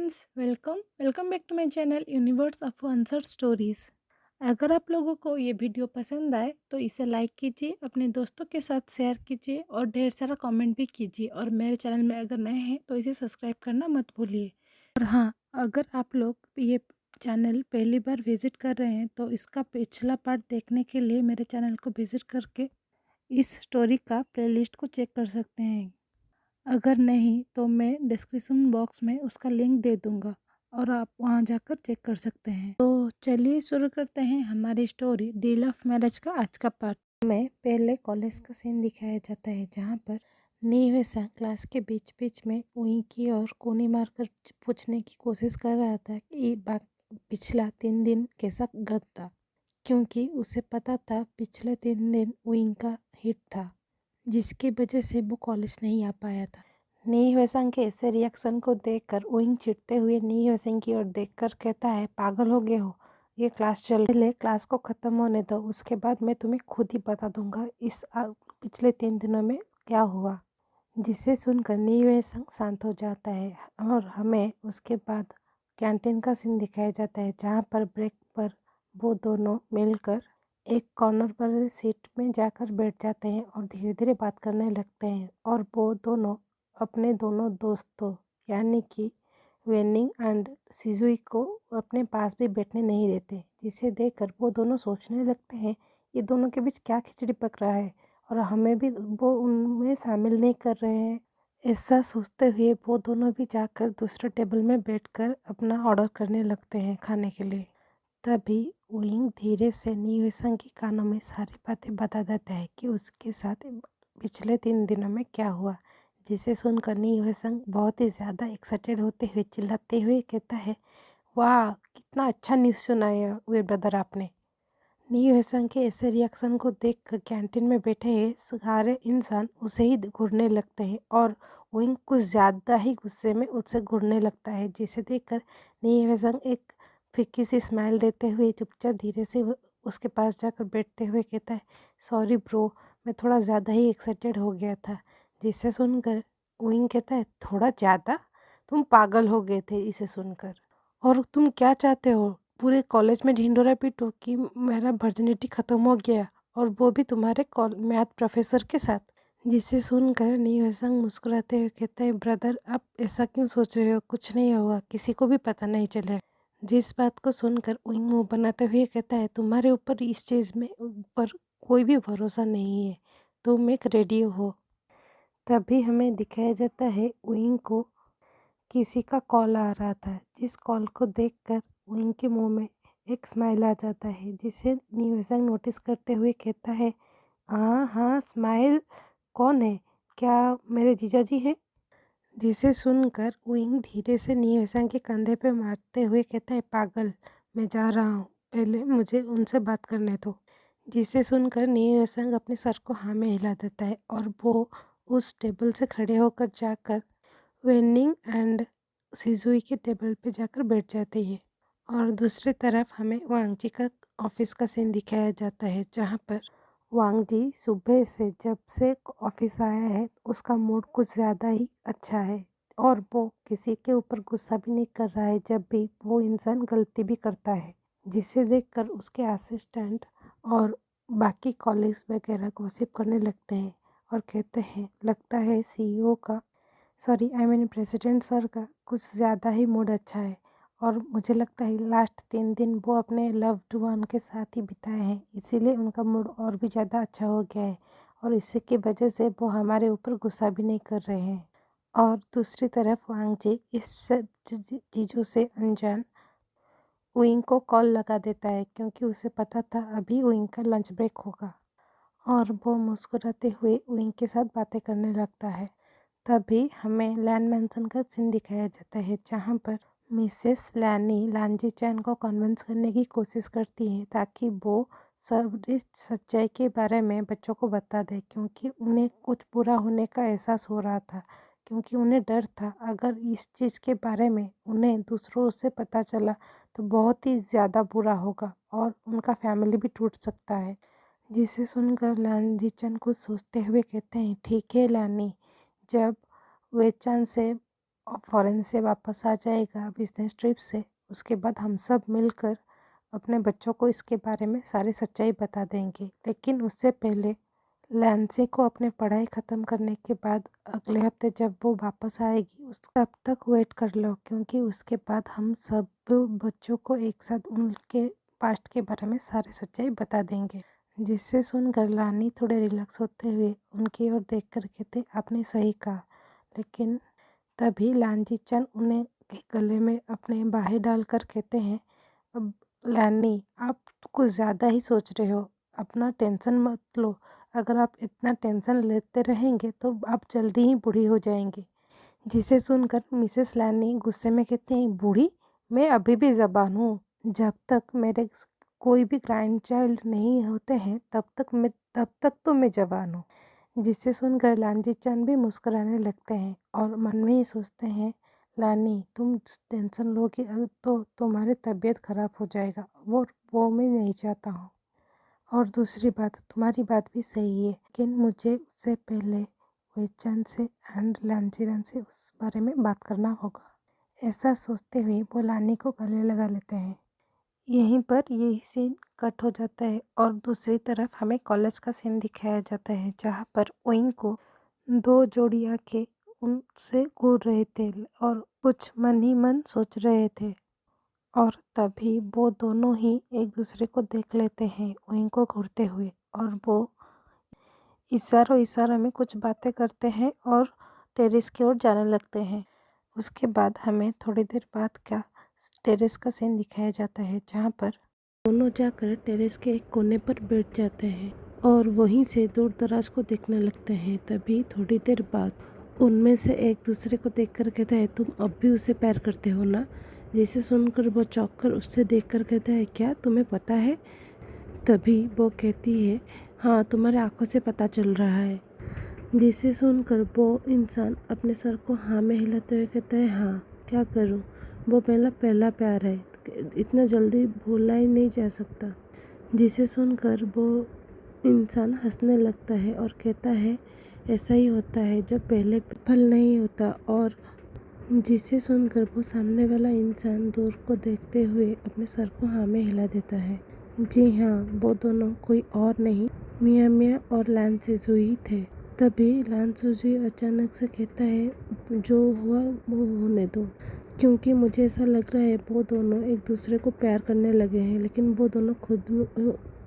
Friends, welcome back to my channel universe of unanswered stories. अगर आप लोगों को ये वीडियो पसंद आए तो इसे लाइक कीजिए, अपने दोस्तों के साथ शेयर कीजिए और ढेर सारा कमेंट भी कीजिए। और मेरे चैनल में अगर नए हैं तो इसे सब्सक्राइब करना मत भूलिए। और हाँ, अगर आप लोग ये चैनल पहली बार विजिट कर रहे हैं तो इसका पिछला पार्ट देखने के लिए मेरे चैनल को विजिट करके इस स्टोरी का प्लेलिस्ट को चेक कर सकते हैं। अगर नहीं तो मैं डिस्क्रिप्शन बॉक्स में उसका लिंक दे दूंगा और आप वहां जाकर चेक कर सकते हैं। तो चलिए शुरू करते हैं हमारी स्टोरी डील ऑफ मैरिज का आज का पार्ट। में पहले कॉलेज का सीन दिखाया जाता है जहां पर नीवेसा क्लास के बीच बीच में वहीं की और कोनी मारकर पूछने की कोशिश कर रहा था कि पिछला 3 दिन कैसा था, क्योंकि उसे पता था पिछले 3 दिन विंग का हिट था जिसकी वजह से वो कॉलेज नहीं आ पाया था। नी हवेसंग के ऐसे रिएक्शन को देखकर विंग चिढ़ते हुए नी हवेसंग की ओर देखकर कहता है, पागल हो गए हो, ये क्लास चल पहले क्लास को ख़त्म होने दो, उसके बाद मैं तुम्हें खुद ही बता दूंगा पिछले 3 दिनों में क्या हुआ। जिसे सुनकर नी हवेसंग शांत हो जाता है और हमें उसके बाद कैंटीन का सीन दिखाया जाता है जहाँ पर ब्रेक पर वो दोनों मिलकर एक कॉर्नर पर सीट में जाकर बैठ जाते हैं और धीरे धीरे बात करने लगते हैं। और वो दोनों अपने दोनों दोस्तों यानी कि वेनिंग एंड सिजुई को अपने पास भी बैठने नहीं देते, जिसे देखकर वो दोनों सोचने लगते हैं ये दोनों के बीच क्या खिचड़ी पक रहा है और हमें भी वो उनमें शामिल नहीं कर रहे हैं। ऐसा सोचते हुए वो दोनों भी जाकर दूसरे टेबल में बैठकर अपना ऑर्डर करने लगते हैं खाने के लिए। तभी विंग धीरे से नीवेसंग के कानों में सारी बातें बता देता है कि उसके साथ पिछले 3 दिनों में क्या हुआ, जिसे सुनकर नीवेसंग बहुत ही ज़्यादा एक्साइटेड होते हुए चिल्लाते हुए कहता है, वाह कितना अच्छा न्यूज़ सुनाया हुए ब्रदर आपने। नीवेसंग के ऐसे रिएक्शन को देखकर कैंटीन में बैठे सारे इंसान उसे ही घूरने लगते हैं और विंग कुछ ज़्यादा ही गुस्से में उससे घूरने लगता है, जिसे देखकर नीवेसंग एक फीकी सी स्माइल देते हुए चुपचाप धीरे से उसके पास जाकर बैठते हुए कहता है, सॉरी ब्रो, मैं थोड़ा ज़्यादा ही एक्साइटेड हो गया था। जिसे सुनकर विंग कहता है, थोड़ा ज़्यादा? तुम पागल हो गए थे इसे सुनकर, और तुम क्या चाहते हो, पूरे कॉलेज में ढिंढोरा पीटो कि मेरा वर्जिनिटी ख़त्म हो गया, और वो भी तुम्हारे मैथ प्रोफेसर के साथ। जिसे सुनकर नीवेसंग मुस्कुराते हुए कहते हैं, ब्रदर आप ऐसा क्यों सोच रहे हो, कुछ नहीं होगा, किसी को भी पता नहीं चलेगा। जिस बात को सुनकर विंग मुंह बनाते हुए कहता है, तुम्हारे ऊपर इस चीज़ में ऊपर कोई भी भरोसा नहीं है, तुम एक रेडियो हो। तभी हमें दिखाया जाता है विंग को किसी का कॉल आ रहा था, जिस कॉल को देखकर विंग के मुंह में एक स्माइल आ जाता है, जिसे नीवेसंग नोटिस करते हुए कहता है, हाँ हाँ स्माइल, कौन है, क्या मेरे जीजा जी हैं? जिसे सुनकर विंग धीरे से नीवेसंग के कंधे पे मारते हुए कहता है, पागल, मैं जा रहा हूँ, पहले मुझे उनसे बात करने दो। जिसे सुनकर नीवेसंग अपने सर को हाँ में हिला देता है और वो उस टेबल से खड़े होकर जाकर वेनिंग एंड सिजुई के टेबल पे जाकर बैठ जाती है। और दूसरी तरफ हमें वांग जी का ऑफिस का सीन दिखाया जाता है जहाँ पर वांग जी सुबह से जब से ऑफिस आया है उसका मूड कुछ ज़्यादा ही अच्छा है और वो किसी के ऊपर गुस्सा भी नहीं कर रहा है जब भी वो इंसान गलती भी करता है, जिसे देखकर उसके असिस्टेंट और बाकी कॉलीग्स वगैरह गॉसिप करने लगते हैं और कहते हैं, लगता है सीईओ का प्रेसिडेंट सर का कुछ ज़्यादा ही मूड अच्छा है और मुझे लगता है लास्ट 3 दिन वो अपने लव्ड वन के साथ ही बिताए हैं, इसीलिए उनका मूड और भी ज़्यादा अच्छा हो गया है और इसी की वजह से वो हमारे ऊपर गुस्सा भी नहीं कर रहे हैं। और दूसरी तरफ वांग जी इस सब चीज़ों से अनजान विंग को कॉल लगा देता है, क्योंकि उसे पता था अभी विंग का लंच ब्रेक होगा और वो मुस्कुराते हुए विंग के साथ बातें करने लगता है। तभी हमें लैन मैंसन का सीन दिखाया जाता है जहाँ पर मिसेस लैनी लांजी चैन को कन्विंस करने की कोशिश करती है ताकि वो सब इस सच्चाई के बारे में बच्चों को बता दे, क्योंकि उन्हें कुछ बुरा होने का एहसास हो रहा था, क्योंकि उन्हें डर था अगर इस चीज़ के बारे में उन्हें दूसरों से पता चला तो बहुत ही ज़्यादा बुरा होगा और उनका फैमिली भी टूट सकता है। जिसे सुनकर लांजी चैन कुछ सोचते हुए कहते हैं, ठीक है लैनी, जब वेचान से फॉरेन से वापस आ जाएगा बिजनेस ट्रिप से, उसके बाद हम सब मिलकर अपने बच्चों को इसके बारे में सारी सच्चाई बता देंगे। लेकिन उससे पहले लैंसी को अपने पढ़ाई ख़त्म करने के बाद अगले हफ्ते जब वो वापस आएगी उसका तब तक वेट कर लो, क्योंकि उसके बाद हम सब बच्चों को एक साथ उनके पास्ट के बारे में सारी सच्चाई बता देंगे। जिससे सुनकर लानी थोड़े रिलैक्स होते हुए उनकी ओर देख कर कहते, आपने सही कहा। लेकिन तभी लांजी चंद उन्हें के गले में अपने बाहें डालकर कहते हैं, अब लानी आप कुछ ज़्यादा ही सोच रहे हो, अपना टेंशन मत लो। अगर आप इतना टेंशन लेते रहेंगे तो आप जल्दी ही बूढ़ी हो जाएंगे। जिसे सुनकर मिसेस लानी गुस्से में कहते हैं, बूढ़ी? मैं अभी भी जवान हूँ। जब तक मेरे कोई भी ग्रैंड चाइल्ड नहीं होते हैं तब तक तो मैं जवान हूँ। जिसे सुनकर लांजी चंद भी मुस्कुराने लगते हैं और मन में ही सोचते हैं, लानी तुम टेंशन लोगी तो तुम्हारी तबीयत खराब हो जाएगा, वो मैं नहीं चाहता हूँ। और दूसरी बात, तुम्हारी बात भी सही है, लेकिन मुझे उससे पहले वेचन से एंड लांजीरन से उस बारे में बात करना होगा। ऐसा सोचते हुए वो लानी को गले लगा लेते हैं। यहीं पर यही सीन कट हो जाता है और दूसरी तरफ हमें कॉलेज का सीन दिखाया जाता है, जहाँ पर ओइंग को दो जोड़ी आंखें उनसे घूर रहे थे और कुछ मन ही मन सोच रहे थे। और तभी वो दोनों ही एक दूसरे को देख लेते हैं ओइंग को घूरते हुए, और वो इशारों में कुछ बातें करते हैं और टेरेस की ओर जाने लगते हैं। उसके बाद हमें थोड़ी देर बाद का टेरेस का सीन दिखाया जाता है, जहाँ पर दोनों जाकर टेरेस के एक कोने पर बैठ जाते हैं और वहीं से दूर दराज को देखने लगते हैं। तभी थोड़ी देर बाद उनमें से एक दूसरे को देखकर कहता है, तुम अब भी उसे प्यार करते हो ना? जिसे सुनकर वो चौंक कर उससे देखकर कहता है, क्या तुम्हें पता है? तभी वो कहती है, हाँ तुम्हारे आंखों से पता चल रहा है। जिसे सुनकर वो इंसान अपने सर को हाँ में हिलाते हुए कहता है, हाँ क्या करूँ, वो मेरा पहला प्यार है, इतना जल्दी भूला ही नहीं जा सकता। जिसे सुनकर वो इंसान हंसने लगता है और कहता है, ऐसा ही होता है जब पहले फल नहीं होता। और जिसे सुनकर वो सामने वाला इंसान दूर को देखते हुए अपने सर को हाँ में हिला देता है। जी हाँ, वो दोनों कोई और नहीं मियाँ मियाँ और लान सिजुई थे। तभी लान सिजुई अचानक से कहता है, जो हुआ वो होने दो, क्योंकि मुझे ऐसा लग रहा है वो दोनों एक दूसरे को प्यार करने लगे हैं, लेकिन वो दोनों खुद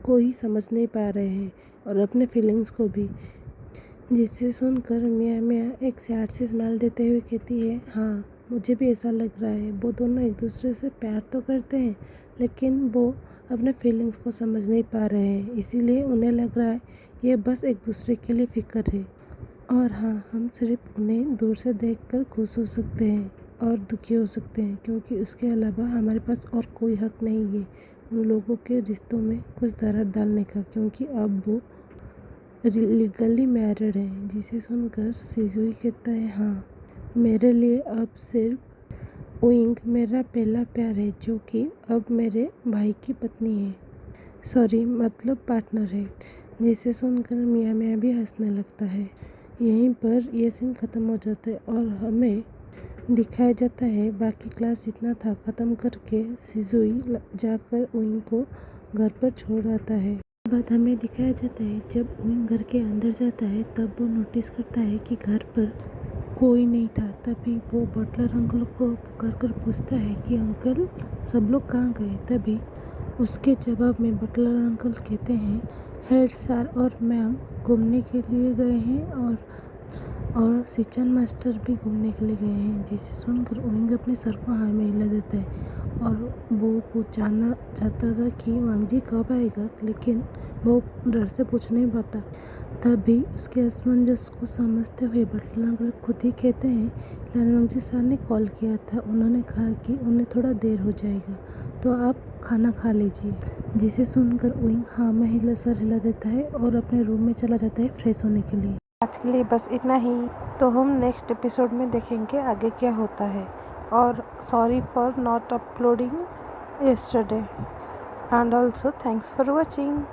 को ही समझ नहीं पा रहे हैं और अपने फीलिंग्स को भी। जिसे सुनकर मियाँ मियाँ एक सैड सी स्माइल देते हुए कहती है, हाँ मुझे भी ऐसा लग रहा है, वो दोनों एक दूसरे से प्यार तो करते हैं लेकिन वो अपने फीलिंग्स को समझ नहीं पा रहे हैं, इसीलिए उन्हें लग रहा है ये बस एक दूसरे के लिए फ़िक्र है। और हाँ, हम सिर्फ उन्हें दूर से देखकर खुश हो सकते हैं और दुखी हो सकते हैं, क्योंकि उसके अलावा हमारे पास और कोई हक नहीं है उन लोगों के रिश्तों में कुछ दरार डालने का, क्योंकि अब वो लीगली मैरिड है। जिसे सुनकर सिजुई कहता है, हाँ मेरे लिए अब सिर्फ ओइंग मेरा पहला प्यार है, जो कि अब मेरे भाई की पत्नी है, सॉरी मतलब पार्टनर है। जिसे सुनकर मियाँ मियाँ भी हंसने लगता है। यहीं पर ये सीन ख़त्म हो जाता है और हमें दिखाया जाता है बाकी क्लास जितना था ख़त्म करके सिजुई जाकर ओइंग को घर पर छोड़ आता है। बाद हमें दिखाया जाता है जब ओइंग घर के अंदर जाता है तब वो नोटिस करता है कि घर पर कोई नहीं था। तभी वो बटलर अंकल को पुकार कर पूछता है कि अंकल सब लोग कहाँ गए। तभी उसके जवाब में बटलर अंकल कहते हैं, हेड सर और मैम घूमने के लिए गए हैं और सिचन मास्टर भी घूमने के लिए गए हैं। जिसे सुनकर ओइंग अपने सर को हाँ में हिला देता है और वो जानना चाहता था कि वांगजी कब आएगा, लेकिन वो डर से पूछ नहीं पाता। तभी उसके असमंजस को समझते हुए बटलर अंकल खुद ही कहते हैं, लान वांगजी सर ने कॉल किया था, उन्होंने कहा कि उन्हें थोड़ा देर हो जाएगा तो आप खाना खा लीजिए। जिसे सुनकर ओइंग हाँ में सर हिला देता है और अपने रूम में चला जाता है फ्रेश होने के लिए। आज के लिए बस इतना ही, तो हम नेक्स्ट एपिसोड में देखेंगे आगे क्या होता है। और sorry for not uploading yesterday, and also thanks for watching.